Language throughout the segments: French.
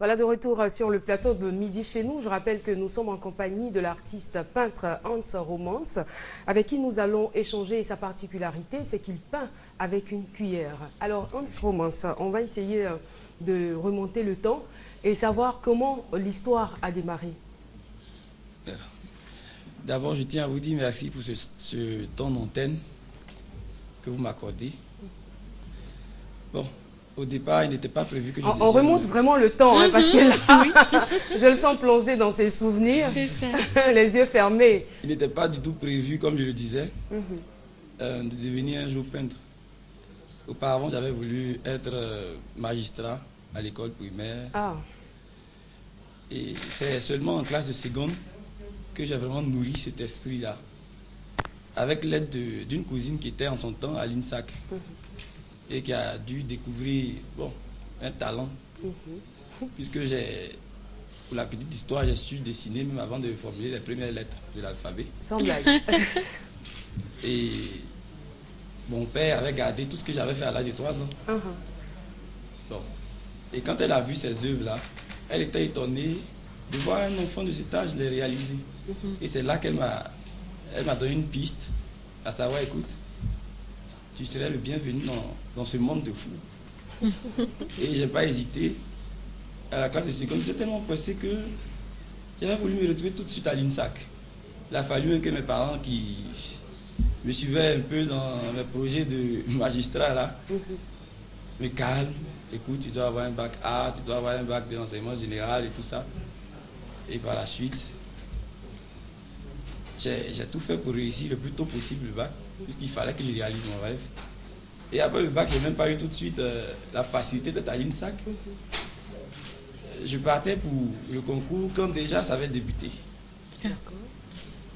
Voilà, de retour sur le plateau de Midi chez nous. Je rappelle que nous sommes en compagnie de l'artiste peintre Hans Romans, avec qui nous allons échanger. Et sa particularité, c'est qu'il peint avec une cuillère. Alors, Hans Romans, on va essayer de remonter le temps et savoir comment l'histoire a démarré. D'abord, je tiens à vous dire merci pour ce temps d'antenne que vous m'accordez. Bon. Au départ, il n'était pas prévu que je On remonte vraiment le temps, hein, parce que là, je le sens plongé dans ses souvenirs, les yeux fermés. Il n'était pas du tout prévu, comme je le disais, de devenir un jour peintre. Auparavant, j'avais voulu être magistrat à l'école primaire. Ah. Et c'est seulement en classe de seconde que j'ai vraiment nourri cet esprit-là. Avec l'aide d'une cousine qui était en son temps à l'INSAC. Et qui a dû découvrir un talent. Puisque pour la petite histoire, j'ai su dessiner même avant de formuler les premières lettres de l'alphabet. Sans blague. Et mon père avait gardé tout ce que j'avais fait à l'âge de 3 ans. Bon. Et quand elle a vu ces œuvres-là, elle était étonnée de voir un enfant de cet âge les réaliser. Et c'est là qu'elle m'a donné une piste, à savoir, écoute, tu serais le bienvenu dans ce monde de fous. Et je n'ai pas hésité. À la classe de seconde, j'étais tellement pressé que j'avais voulu me retrouver tout de suite à l'INSAC. Il a fallu que mes parents qui me suivaient un peu dans mes projets de magistrat là, me calment. Écoute, tu dois avoir un bac A, tu dois avoir un bac de l'enseignement général et tout ça. Et par la suite, j'ai tout fait pour réussir le plus tôt possible le bac, puisqu'il fallait que je réalise mon rêve. Et après le bac, je n'ai même pas eu tout de suite la facilité d'être à l'INSAC. Je partais pour le concours quand déjà ça avait débuté.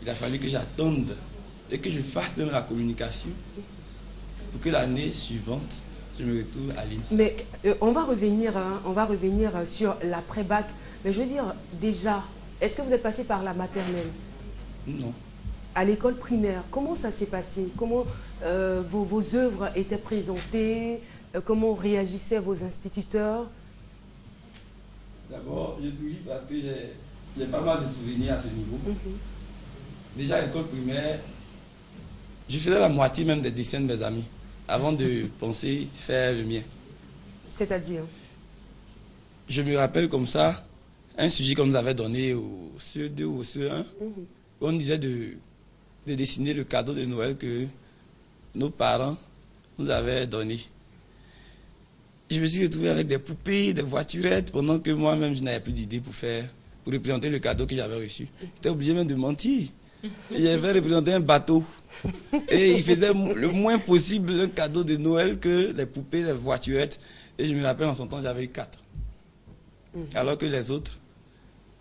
Il a fallu que j'attende et que je fasse même la communication pour que l'année suivante, je me retrouve à l'INSAC. Mais on va revenir sur l'après-bac. Mais je veux dire, déjà, est-ce que vous êtes passé par la maternelle? Non. À l'école primaire, comment ça s'est passé? Comment vos œuvres étaient présentées? Comment réagissaient vos instituteurs? D'abord, je souris parce que j'ai pas mal de souvenirs à ce niveau. Déjà à l'école primaire, je faisais la moitié même des dessins de mes amis avant de penser faire le mien. C'est-à-dire? Je me rappelle comme ça, un sujet qu'on nous avait donné au CE2 ou au CE1, on disait de dessiner le cadeau de Noël que nos parents nous avaient donné. Je me suis retrouvé avec des poupées, des voiturettes, pendant que moi-même, je n'avais plus d'idée pour représenter le cadeau que j'avais reçu. J'étais obligé même de mentir. J'avais représenté un bateau. Et il faisait le moins possible un cadeau de Noël que les poupées, les voiturettes. Et je me rappelle, en son temps, j'avais eu 4. Alors que les autres,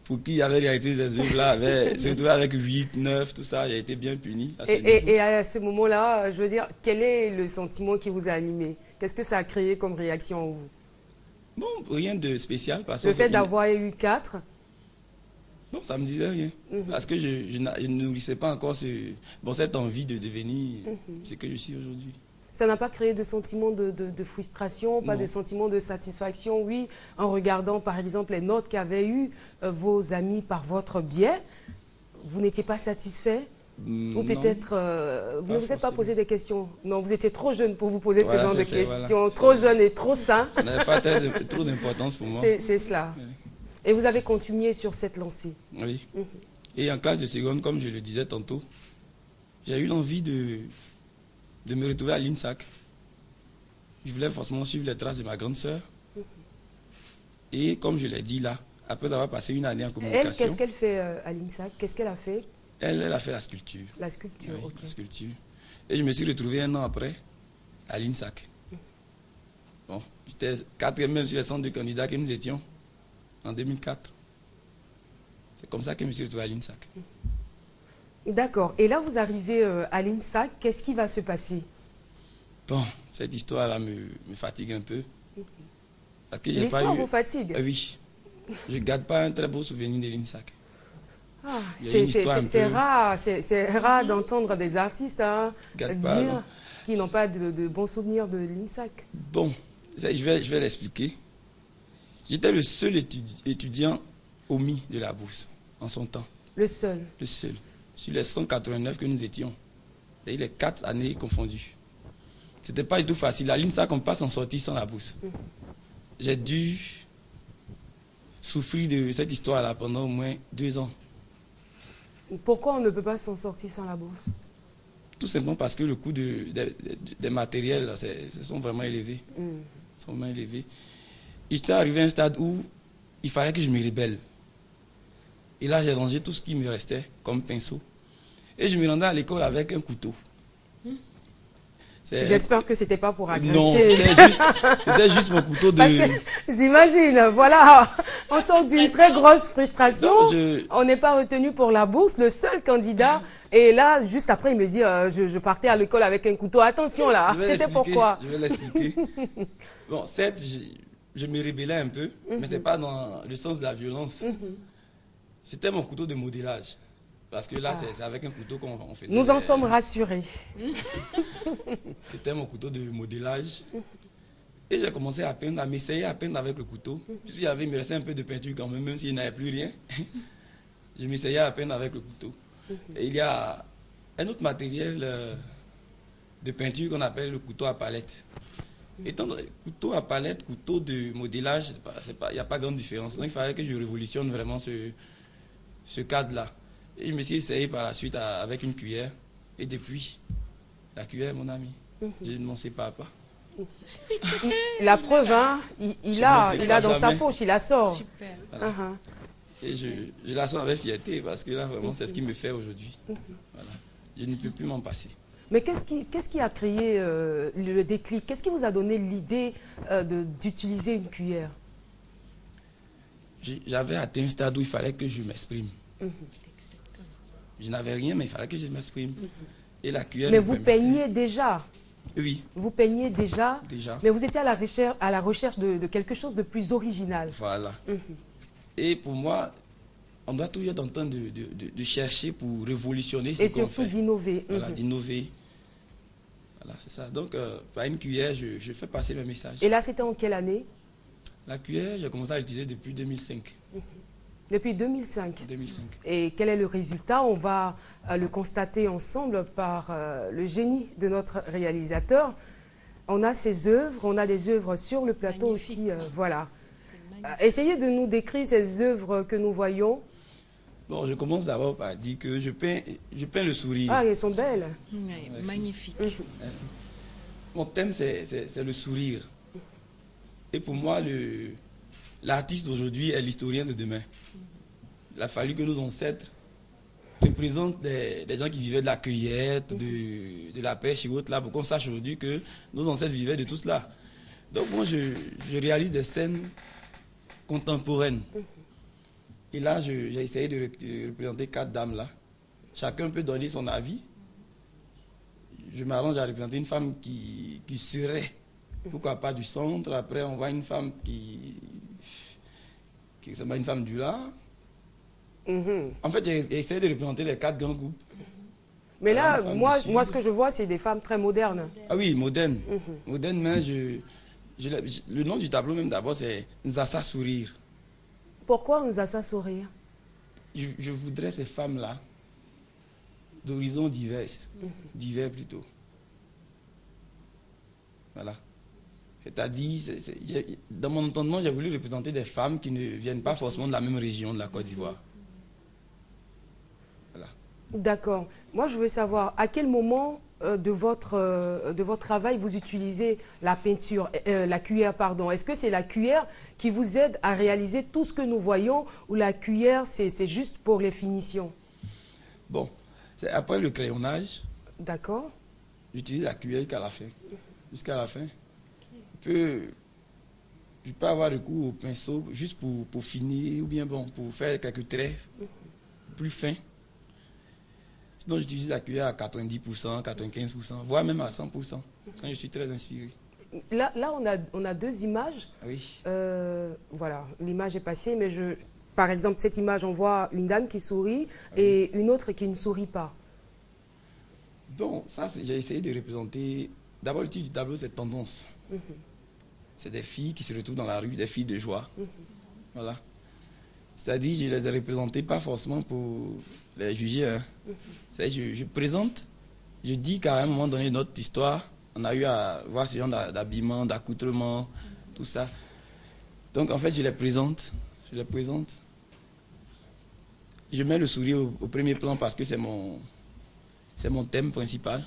pour qui avait réalisé des œuvres là, se retrouvé avec 8, 9, tout ça, j'ai été bien puni. Et à ce moment-là, je veux dire, quel est le sentiment qui vous a animé? Qu'est-ce que ça a créé comme réaction en vous? Bon, rien de spécial. Le fait d'avoir eu 4? Bon, ça ne me disait rien. Parce que je ne nourrissais pas encore cette envie de devenir ce que je suis aujourd'hui. Ça n'a pas créé de sentiment de frustration, pas de sentiment de satisfaction? Oui, en regardant par exemple les notes qu'avaient eues vos amis par votre biais, vous n'étiez pas satisfait? Ou peut-être vous ne vous êtes pas posé des questions? Non, vous étiez trop jeune pour vous poser ce genre de questions. Voilà, trop jeune et trop sain. Ça n'avait pas trop d'importance pour moi. C'est cela. Oui. Et vous avez continué sur cette lancée? Oui. Et en classe de seconde, comme je le disais tantôt, j'ai eu l'envie de me retrouver à l'INSAC. Je voulais forcément suivre les traces de ma grande sœur. Et comme je l'ai dit là, après avoir passé une année en communication... Elle, qu'est-ce qu'elle fait à l'INSAC? Qu'est-ce qu'elle a fait? Elle a fait la sculpture. La sculpture, oui, ok. La sculpture. Et je me suis retrouvé un an après à l'INSAC. Bon, j'étais 4e même sur les centres de candidats que nous étions en 2004. C'est comme ça que je me suis retrouvé à l'INSAC. D'accord. Et là, vous arrivez à l'INSAC. Qu'est-ce qui va se passer? Bon, cette histoire-là me fatigue un peu. L'histoire vous fatigue? Oui. Je ne garde pas un très beau souvenir de l'INSAC. Ah, c'est rare d'entendre des artistes dire qu'ils n'ont pas de bons souvenirs de l'INSAC. Bon, je vais l'expliquer. J'étais le seul étudiant omis de la bourse en son temps. Le seul? Le seul. Sur les 189 que nous étions. Et les 4 années confondues. C'était pas du tout facile. La l'INSA, on ne peut pas s'en sortir sans la bourse. J'ai dû souffrir de cette histoire-là pendant au moins 2 ans. Pourquoi on ne peut pas s'en sortir sans la bourse? Tout simplement parce que le coût des matériels sont vraiment élevés. Sont vraiment élevés. J'étais arrivé à un stade où il fallait que je me rébelle. Et là, j'ai rangé tout ce qui me restait comme pinceau. Et je me rendais à l'école avec un couteau. J'espère que c'était pas pour agresser. Non, c'était juste mon couteau de... J'imagine, voilà, en sens d'une très grosse frustration, non, on n'est pas retenu pour la bourse, le seul candidat. Et là, juste après, il me dit, je partais à l'école avec un couteau. Attention là, c'était pourquoi? Je vais l'expliquer. Bon, certes, je me rébellais un peu, mais ce n'est pas dans le sens de la violence. C'était mon couteau de modélage. Parce que là, c'est avec un couteau qu'on faisait... Nous en sommes rassurés. C'était mon couteau de modélage. Et j'ai commencé à peindre, à m'essayer à peindre avec le couteau. Puisqu'il me restait un peu de peinture quand même s'il n'y avait plus rien. Je m'essayais à peindre avec le couteau. Et il y a un autre matériel de peinture qu'on appelle le couteau à palette. Étant couteau à palette, couteau de modélage, il n'y a pas grande différence. Donc il fallait que je révolutionne vraiment ce cadre-là. Et je me suis essayé par la suite avec une cuillère. Et depuis, la cuillère, mon ami, je ne m'en sépare pas. La preuve, hein, il a dans sa poche, il la sort. Super. Voilà. Et je la sors avec fierté parce que là, vraiment, c'est ce qui me fait aujourd'hui. Voilà. Je ne peux plus m'en passer. Mais qu'est-ce qui a créé le déclic? Qu'est-ce qui vous a donné l'idée d'utiliser une cuillère? J'avais atteint un stade où il fallait que je m'exprime. Je n'avais rien, mais il fallait que je m'exprime. Et la cuillère. Mais vous peignez déjà? Oui. Vous peignez déjà? Déjà. Mais vous étiez à la recherche de quelque chose de plus original. Voilà. Et pour moi, on doit toujours être en train de chercher pour révolutionner ce qu'on fait. Et surtout d'innover. Voilà, d'innover. Voilà, c'est ça. Donc, par une cuillère, je fais passer mes messages. Et là, c'était en quelle année? La cuillère, j'ai commencé à l'utiliser depuis 2005. Depuis 2005. 2005. Et quel est le résultat? On va le constater ensemble par le génie de notre réalisateur. On a ses œuvres, on a des œuvres sur le plateau aussi. Voilà. Essayez de nous décrire ces œuvres que nous voyons. Bon, je commence d'abord par dire que je peins le sourire. Ah, elles sont belles. Oui, magnifique. Merci. Mon thème, c'est le sourire. Et pour moi, l'artiste d'aujourd'hui est l'historien de demain. Il a fallu que nos ancêtres représentent des gens qui vivaient de la cueillette, de la pêche et autres, là, pour qu'on sache aujourd'hui que nos ancêtres vivaient de tout cela. Donc moi, je réalise des scènes contemporaines. Et là, j'ai essayé de représenter 4 dames là. Chacun peut donner son avis. Je m'arrange à représenter une femme qui serait, pourquoi pas, du centre. Après, on voit une femme qui une femme du là. En fait, j'ai essayé de représenter les 4 grands groupes. Mais là, moi, ce que je vois, c'est des femmes très modernes. Ah oui, modernes. Modernes, mais le nom du tableau même d'abord, c'est Nzassa Sourire. Pourquoi Nzassa Sourire? Je voudrais ces femmes-là d'horizons divers. Divers plutôt. Voilà. C'est-à-dire, dans mon entendement, j'ai voulu représenter des femmes qui ne viennent pas forcément de la même région de la Côte d'Ivoire. Voilà. D'accord. Moi, je veux savoir, à quel moment de votre travail vous utilisez la peinture, la cuillère, pardon. Est-ce que c'est la cuillère qui vous aide à réaliser tout ce que nous voyons ou la cuillère, c'est juste pour les finitions? Bon, après le crayonnage, d'accord, j'utilise la cuillère jusqu'à la fin. Jusqu'à la fin. Je peux avoir recours au pinceau juste pour finir ou bien bon, pour faire quelques traits plus fins. Sinon, j'utilise la cuillère à 90%, 95%, voire même à 100%, quand je suis très inspiré. Là on a 2 images. Oui. Voilà, l'image est passée, mais par exemple, cette image, on voit une dame qui sourit et une autre qui ne sourit pas. Bon, ça, j'ai essayé de représenter... D'abord, le titre du tableau, c'est tendance. c'est des filles qui se retrouvent dans la rue, des filles de joie. Voilà. C'est-à-dire, je les ai représentées pas forcément pour les juger. Hein. Je présente, je dis qu'à un moment donné, notre histoire, on a eu à voir ce genre d'habillement, d'accoutrement, tout ça. Donc, en fait, je les présente. Je mets le sourire au premier plan parce que c'est mon thème principal.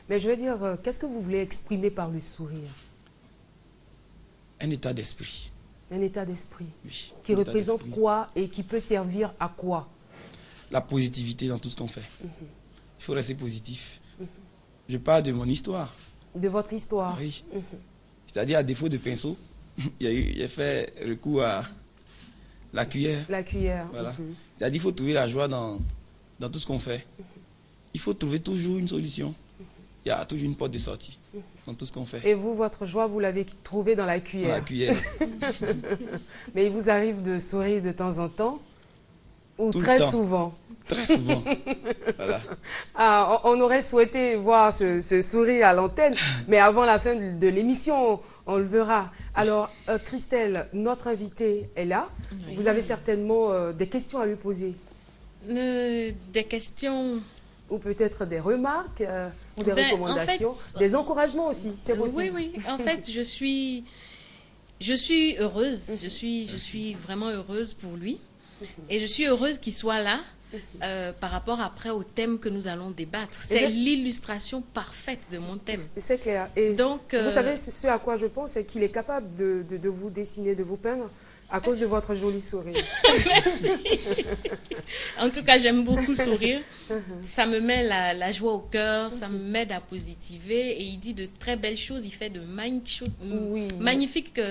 Mais je veux dire, qu'est-ce que vous voulez exprimer par le sourire? Un état d'esprit. Un état d'esprit. Oui. Qui représente quoi et qui peut servir à quoi? La positivité dans tout ce qu'on fait. Il faut rester positif. Je parle de mon histoire. De votre histoire? Oui. C'est-à-dire, à défaut de pinceau, j'ai fait recours à la cuillère. La cuillère. Voilà. C'est-à-dire, il faut trouver la joie dans tout ce qu'on fait. Il faut trouver toujours une solution. Il y a toujours une porte de sortie dans tout ce qu'on fait. Et vous, votre joie, vous l'avez trouvée dans la cuillère? Dans la cuillère. Mais il vous arrive de sourire de temps en temps? Ou Tout très le temps. souvent? Très souvent. Voilà. Ah, on aurait souhaité voir ce sourire à l'antenne, mais avant la fin de l'émission, on le verra. Alors, Christelle, notre invitée est là. Oui. Vous avez certainement des questions à lui poser. Des questions... Ou peut-être des remarques, ou des recommandations, en fait, des encouragements aussi, c'est possible. Oui, oui. En fait, je suis heureuse. Je suis vraiment heureuse pour lui. Et je suis heureuse qu'il soit là par rapport après au thème que nous allons débattre. C'est l'illustration parfaite de mon thème. C'est clair. Et donc, vous savez, ce à quoi je pense, c'est qu'il est capable de vous dessiner, de vous peindre à cause de votre joli sourire. Merci. En tout cas, j'aime beaucoup sourire. Ça me met la joie au cœur, ça m'aide à positiver. Et il dit de très belles choses. Il fait de magnifiques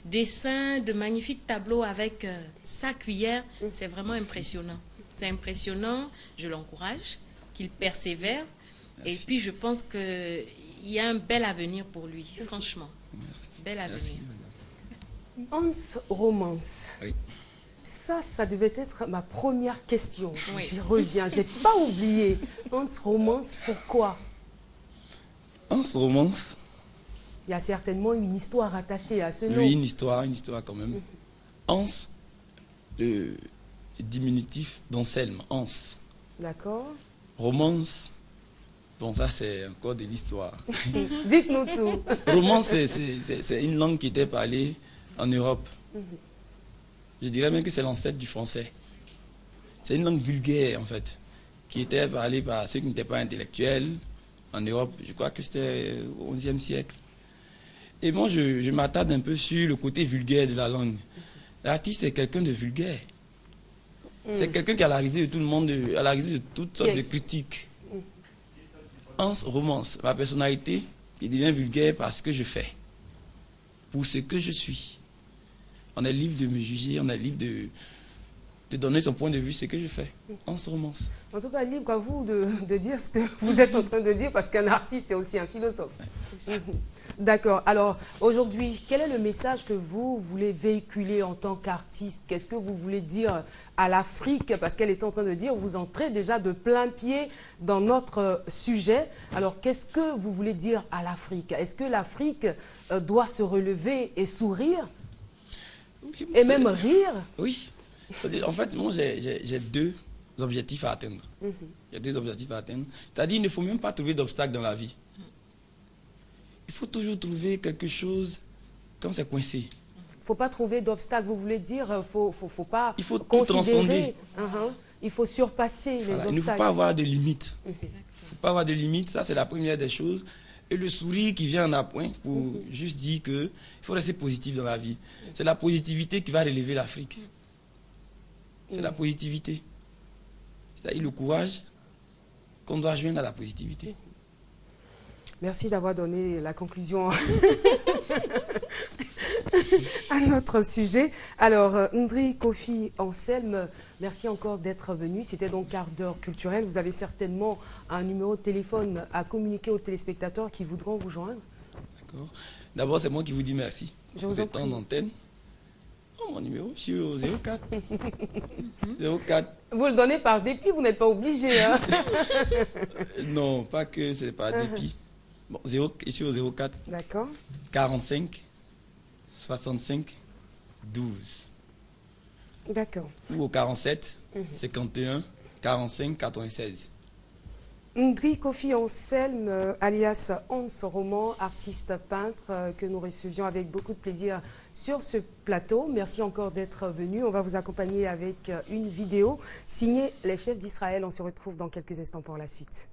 dessins, de magnifiques tableaux avec sa cuillère. C'est vraiment impressionnant. C'est impressionnant. Je l'encourage, qu'il persévère. Merci. Et puis, je pense qu'il y a un bel avenir pour lui, franchement. Merci. Bel avenir. Merci. Hans Romance. Oui. Ça devait être ma première question. Oui. Je reviens, j'ai pas oublié. Hans Romance, pourquoi? Hans Romance. Il y a certainement une histoire attachée à ce nom. Oui, une histoire quand même. Hans, le diminutif d'Anselme, Hans. D'accord. Romance, bon ça c'est encore de l'histoire. Dites-nous tout. Romance, c'est une langue qui était parlée en Europe. Je dirais même que c'est l'ancêtre du français. C'est une langue vulgaire, en fait, qui était parlée par ceux qui n'étaient pas intellectuels en Europe. Je crois que c'était au XIe siècle. Et moi, je m'attarde un peu sur le côté vulgaire de la langue. L'artiste, c'est quelqu'un de vulgaire. C'est quelqu'un qui a la risée de tout le monde, à la risée de toutes sortes de critiques. Hans Romance, ma personnalité, qui devient vulgaire parce que je fais. Pour ce que je suis. On est libre de me juger, on est libre de donner son point de vue, ce que je fais. Hans Romance. En tout cas, libre à vous de dire ce que vous êtes en train de dire, parce qu'un artiste, c'est aussi un philosophe. D'accord. Alors, aujourd'hui, quel est le message que vous voulez véhiculer en tant qu'artiste? Qu'est-ce que vous voulez dire à l'Afrique? Parce qu'elle est en train de dire, vous entrez déjà de plein pied dans notre sujet. Alors, qu'est-ce que vous voulez dire à l'Afrique? Est-ce que l'Afrique doit se relever et sourire? Oui, et même rire? Oui. En fait, moi, j'ai deux objectifs à atteindre. Il y a deux objectifs à atteindre. C'est-à-dire, il ne faut même pas trouver d'obstacle dans la vie. Il faut toujours trouver quelque chose quand c'est coincé. Il ne faut pas trouver d'obstacle, vous voulez dire, faut pas il faut tout transcender. Il faut surpasser les obstacles. Il ne faut pas avoir de limites. Il ne faut pas avoir de limites, ça c'est la première des choses. Et le sourire qui vient en appoint pour juste dire qu'il faut rester positif dans la vie. C'est la positivité qui va relever l'Afrique. C'est la positivité. C'est-à-dire le courage qu'on doit joindre à la positivité. Merci d'avoir donné la conclusion à notre sujet. Alors, Ndri Kofi Anselme, merci encore d'être venu. C'était donc quart d'heure culturel. Vous avez certainement un numéro de téléphone à communiquer aux téléspectateurs qui voudront vous joindre. D'accord. D'abord, c'est moi qui vous dis merci. Je vous en prie. En antenne. Oh, mon numéro, je suis au 04. 04. Vous le donnez par dépit, vous n'êtes pas obligé. Hein? Non, pas que c'est par dépit. Bon, je suis au 04. D'accord. 45 65 12. D'accord. Ou au 47 51 45 96. Ndri Kofi Anselme, alias Hans Roman, artiste peintre, que nous recevions avec beaucoup de plaisir sur ce plateau. Merci encore d'être venu. On va vous accompagner avec une vidéo signée Les Chefs d'Israël. On se retrouve dans quelques instants pour la suite.